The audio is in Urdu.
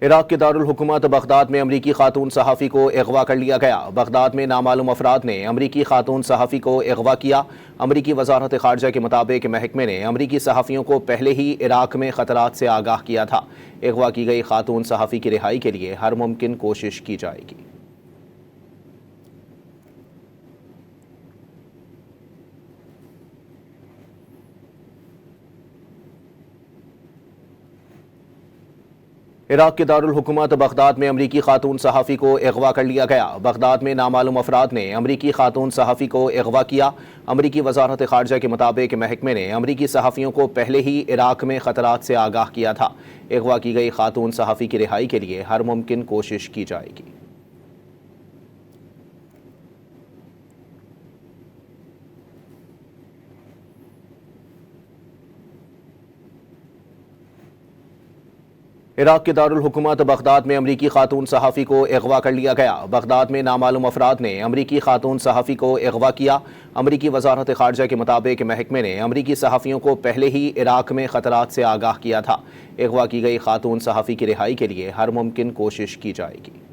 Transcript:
عراق کے دارالحکومت بغداد میں امریکی خاتون صحافی کو اغوا کر لیا گیا۔ بغداد میں نامعلوم افراد نے امریکی خاتون صحافی کو اغوا کیا۔ امریکی وزارت خارجہ کے مطابق محکمے نے امریکی صحافیوں کو پہلے ہی عراق میں خطرات سے آگاہ کیا تھا۔ اغوا کی گئی خاتون صحافی کی رہائی کے لیے ہر ممکن کوشش کی جائے گی۔ عراق کے دارالحکومت بغداد میں امریکی خاتون صحافی کو اغوا کر لیا گیا۔ بغداد میں نامعلوم افراد نے امریکی خاتون صحافی کو اغوا کیا۔ امریکی وزارت خارجہ کے مطابق محکمے نے امریکی صحافیوں کو پہلے ہی عراق میں خطرات سے آگاہ کیا تھا۔ اغوا کی گئی خاتون صحافی کی رہائی کے لیے ہر ممکن کوشش کی جائے گی۔ عراق کے دارالحکومت بغداد میں امریکی خاتون صحافی کو اغوا کر لیا گیا۔ بغداد میں نامعلوم افراد نے امریکی خاتون صحافی کو اغوا کیا۔ امریکی وزارت خارجہ کے مطابق محکمے نے امریکی صحافیوں کو پہلے ہی عراق میں خطرات سے آگاہ کیا تھا۔ اغوا کی گئی خاتون صحافی کی رہائی کے لیے ہر ممکن کوشش کی جائے گی۔